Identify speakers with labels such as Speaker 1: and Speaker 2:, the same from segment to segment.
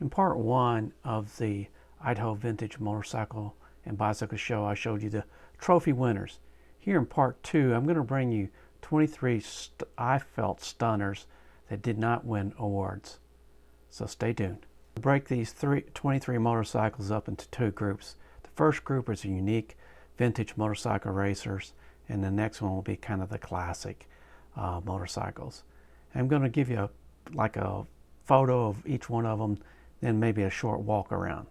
Speaker 1: In part one of the Idaho Vintage Motorcycle and Bicycle Show, I showed you the trophy winners. Here in part two, I'm going to bring you 23 I felt stunners that did not win awards. So stay tuned. I'll break these 23 motorcycles up into two groups. The first group is unique vintage motorcycle racers, and the next one will be kind of the classic motorcycles. I'm going to give you a photo of each one of them, then maybe a short walk around.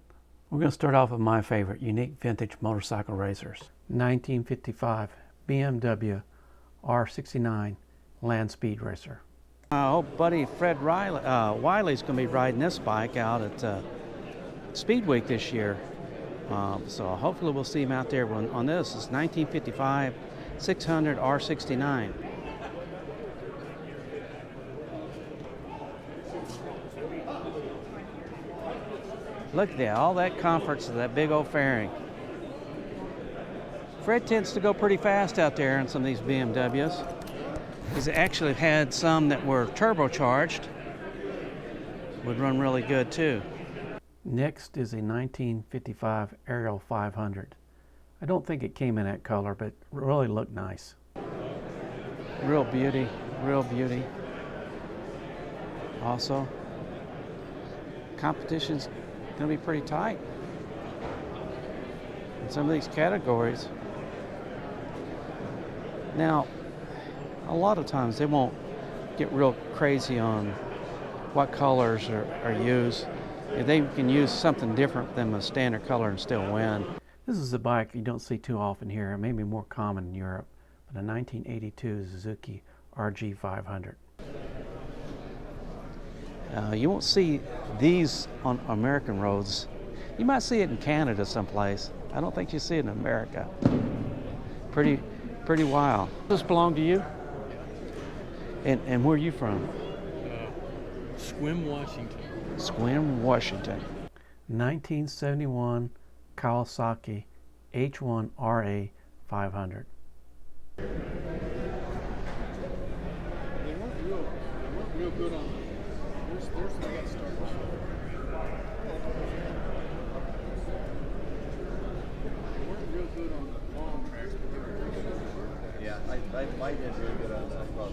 Speaker 1: We're going to start off with my favorite, unique vintage motorcycle racers. 1955 BMW R69 Land Speed Racer. Old buddy Fred Wiley's going to be riding this bike out at Speed Week this year. So hopefully we'll see him out there on this. It's 1955 600 R69. Look at that, all that comforts of that big old fairing. Fred tends to go pretty fast out there in some of these BMWs. He's actually had some that were turbocharged. Would run really good too. Next is a 1955 Ariel 500. I don't think it came in that color, but really looked nice. Real beauty, real beauty. Also, competition's going to be pretty tight in some of these categories. Now, a lot of times they won't get real crazy on what colors are used. If they can use something different than a standard color and still win. This is a bike you don't see too often here. It may be more common in Europe, but a 1982 Suzuki RG 500. You won't see these on American roads. You might see it in Canada someplace. I don't think you see it in America. Pretty wild. Does this belong to you? And where are you from?
Speaker 2: Sequim, Washington.
Speaker 1: Sequim, Washington. 1971 Kawasaki H1 RA 500.
Speaker 2: They weren't real good on there's they got started. They weren't real good on the long tracks, but they were pretty good.
Speaker 3: Yeah, I might get really good on that cross.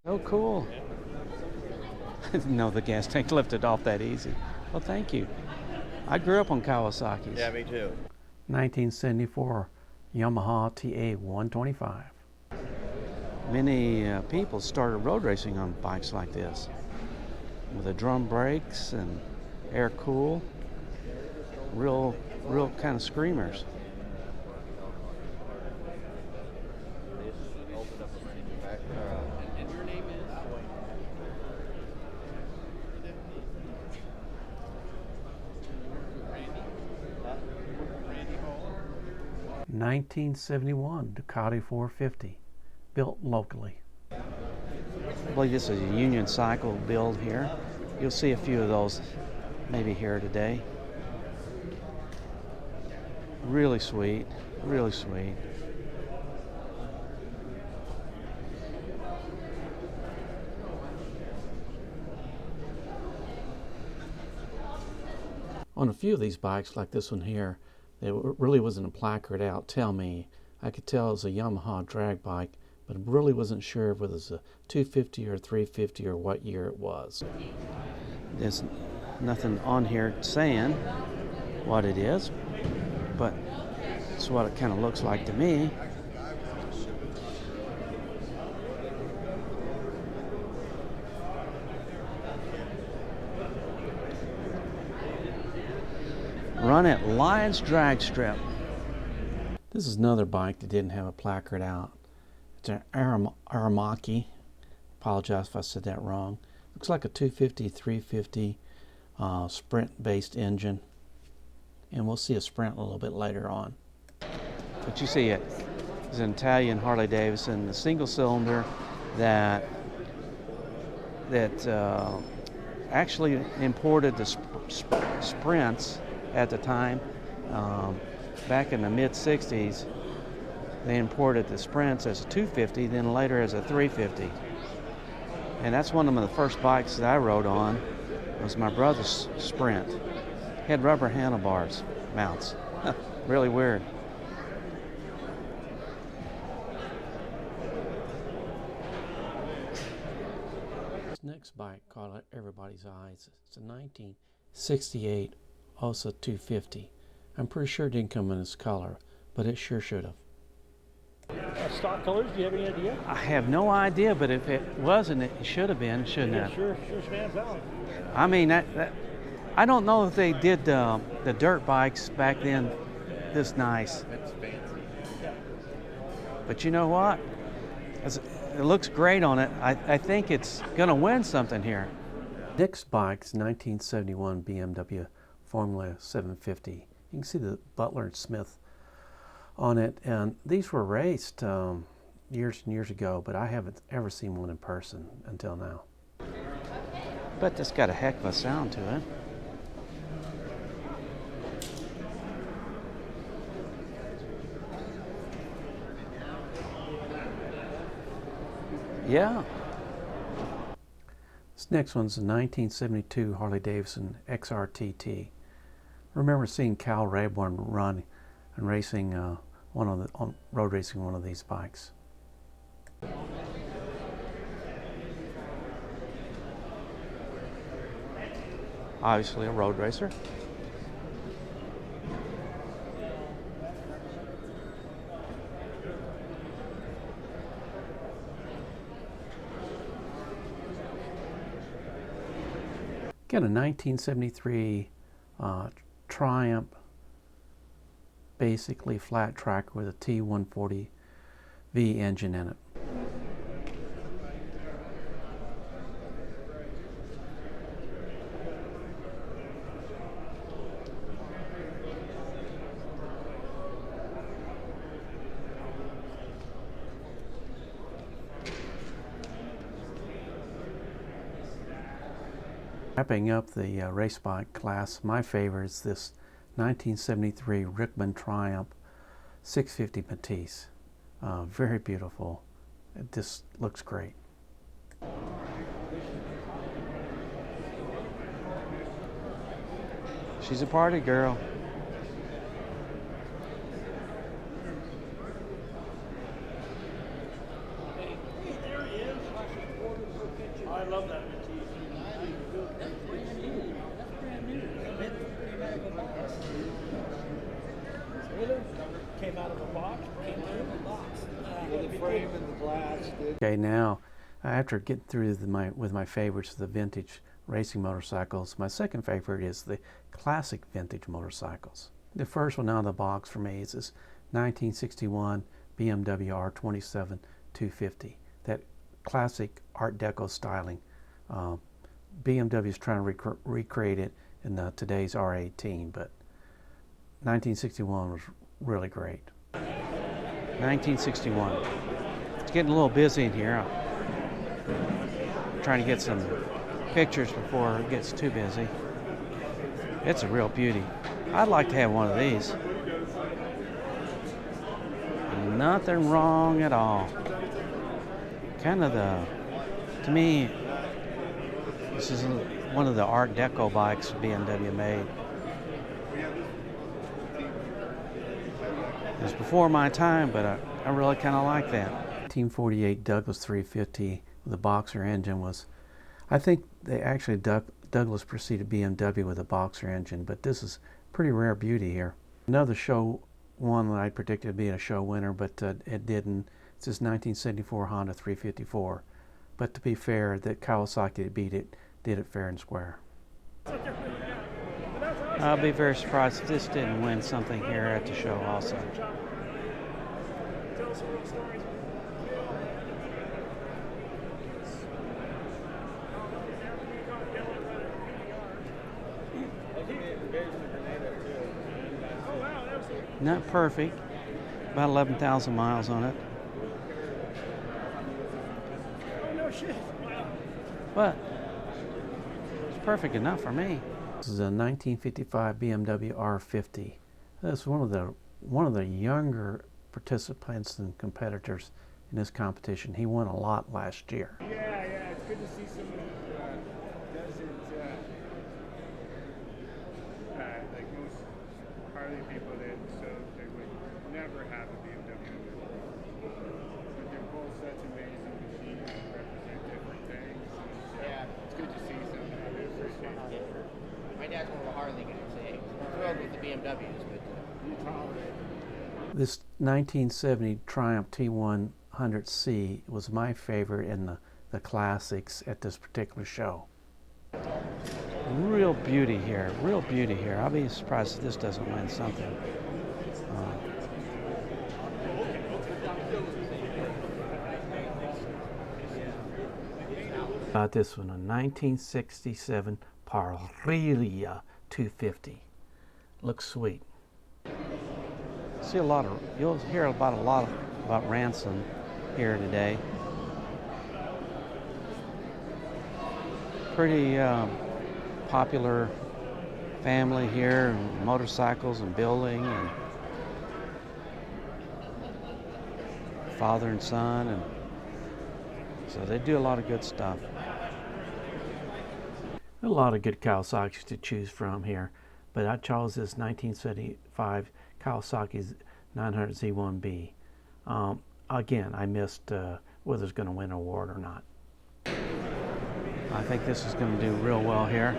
Speaker 1: Oh, cool. No, the gas tank lifted off that easy. Well, thank you. I grew up on Kawasaki's.
Speaker 3: Yeah, me too.
Speaker 1: 1974 Yamaha TA 125. Many people started road racing on bikes like this, with the drum brakes and air cool, real kind of screamers.
Speaker 2: And your name is?
Speaker 1: 1971 Ducati 450, built locally. I believe this is a Union Cycle build here. You'll see a few of those maybe here today. Really sweet, really sweet. On a few of these bikes, like this one here, there really wasn't a placard out, tell me. I could tell it was a Yamaha drag bike, but really wasn't sure if it was a 250 or 350 or what year it was. There's nothing on here saying what it is, but it's what it kind of looks like to me. Run at Lions Drag Strip. This is another bike that didn't have a placard out. It's an Aramaki. Apologize if I said that wrong. Looks like a 250, 350 Sprint-based engine. And we'll see a Sprint a little bit later on. But you see it. It's an Italian Harley Davidson, a single cylinder that actually imported the Sprints at the time. Back in the mid-60s, they imported the Sprints as a 250, then later as a 350. And that's one of the first bikes that I rode on. It was my brother's Sprint. Had rubber handlebars, mounts. Really weird. This next bike caught everybody's eyes. It's a 1968 Osa 250. I'm pretty sure it didn't come in this color, but it sure should have.
Speaker 2: Stock colors, do you have any idea?
Speaker 1: I have no idea, but if it wasn't, it should have been, shouldn't it?
Speaker 2: Sure stands out.
Speaker 1: I mean, I don't know if they did the dirt bikes back then this nice.
Speaker 3: That's fancy.
Speaker 1: But you know what? It looks great on it. I think it's going to win something here. Dick's bike's 1971 BMW Formula 750. You can see the Butler and Smith on it, and these were raced years and years ago, but I haven't ever seen one in person until now. But it's got a heck of a sound to it. Yeah. This next one's a 1972 Harley-Davidson XRTT. Remember seeing Cal Rayburn run and racing road racing one of these bikes. Obviously a road racer. Got a 1973 Triumph, basically flat track with a T140V engine in it. Wrapping up the race bike class, my favorite is this 1973 Rickman Triumph 650 Matisse. Very beautiful. It just looks great. She's a party girl.
Speaker 2: I love that. Came out of a box. The frame and the glass.
Speaker 1: Okay, now after getting through with my favorites, the vintage racing motorcycles, my second favorite is the classic vintage motorcycles. The first one out of the box for me is this 1961 BMW R27 250. That classic Art Deco styling. BMW is trying to recreate it in today's R18, but 1961 was really great. 1961. It's getting a little busy in here. I'm trying to get some pictures before it gets too busy. It's a real beauty. I'd like to have one of these. Nothing wrong at all. Kind of to me, this is one of the Art Deco bikes BMW made. It was before my time, but I really kind of like that. 1948 Douglas 350 with a boxer engine was, I think they actually Douglas preceded BMW with a boxer engine, but this is pretty rare beauty here. Another show one that I predicted would be a show winner, but it didn't. It's this 1974 Honda 354. But to be fair, that Kawasaki that beat it did it fair and square. I'll be very surprised if this didn't win something here at the show also. Not perfect, about 11,000 miles on it.
Speaker 2: Oh, no shit.
Speaker 1: But it's perfect enough for me. This is a 1955 BMW R50. This is one of the younger participants and competitors in this competition. He won a lot last year.
Speaker 2: Yeah, it's good to see someone who doesn't, like most Harley people that so they would never have a BMW. But they're both such amazing machines that represent different things. And it's good to see someone who appreciates it.
Speaker 4: My dad's more of a Harley guy, so he's thrilled with the BMWs, but
Speaker 2: You tolerate it.
Speaker 1: This 1970 Triumph T100C was my favorite in the classics at this particular show. Real beauty here, real beauty here. I'll be surprised if this doesn't win something. About this one, a 1967 Parrilla 250. Looks sweet. See a lot of, you'll hear about Ransom here today. Pretty popular family here, and motorcycles and building, and father and son, and so they do a lot of good stuff. A lot of good Kawasaki's to choose from here, but I chose this 1975 Kawasaki's 900Z1B. Again, I missed whether it's going to win an award or not. I think this is going to do real well here.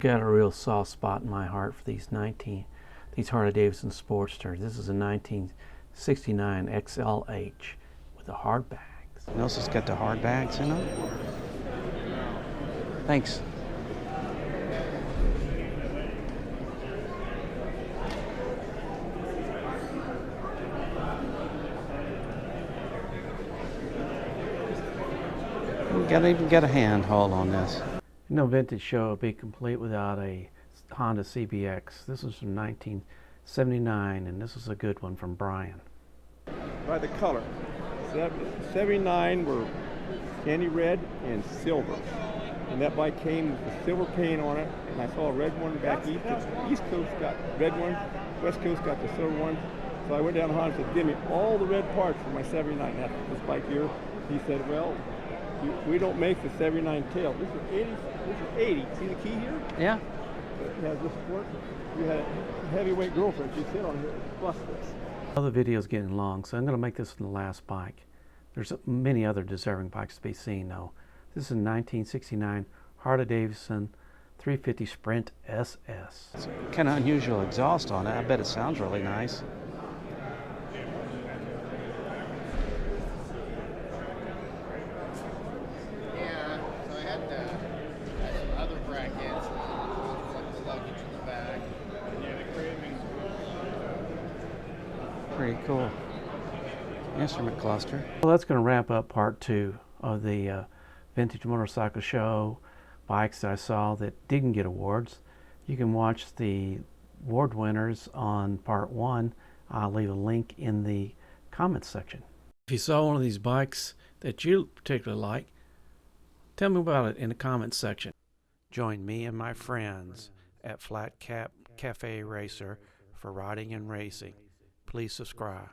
Speaker 1: Got a real soft spot in my heart for these Harley Davidson Sportsters. This is a 1969 XLH with the hard bags. Notice it's got the hard bags in them. Thanks. Gotta even get a handhold on this. No vintage show would be complete without a Honda CBX. This is from 1979, and this is a good one from Brian.
Speaker 5: By the color. 79 were candy red and silver. And that bike came with the silver paint on it, and I saw a red one back east. The East Coast got red one, West Coast got the silver one. So I went down to Honda and said, give me all the red parts for my 79. That's this bike here. He said, well, we don't make the 79 tail. This is 80. This is 80. See the key here?
Speaker 1: Yeah.
Speaker 5: It has this fork. You had a heavyweight girlfriend. She'd sit on here and bust this.
Speaker 1: Well, the video's getting long, so I'm going to make this the last bike. There's many other deserving bikes to be seen, though. This is a 1969 Harley Davidson 350 Sprint SS. It's kind of unusual exhaust on it. I bet it sounds really nice.
Speaker 4: yeah. So I had some other brackets, like the luggage in the back.
Speaker 2: Yeah, the cravings.
Speaker 1: Pretty cool instrument cluster. Well, that's going to wrap up part 2 of the Vintage Motorcycle Show bikes that I saw that didn't get awards. You can watch the award winners on part 1. I'll leave a link in the comments section. If you saw one of these bikes that you particularly like, tell me about it in the comments section. Join me and my friends at Flat Cap Cafe Racer for riding and racing. Please subscribe.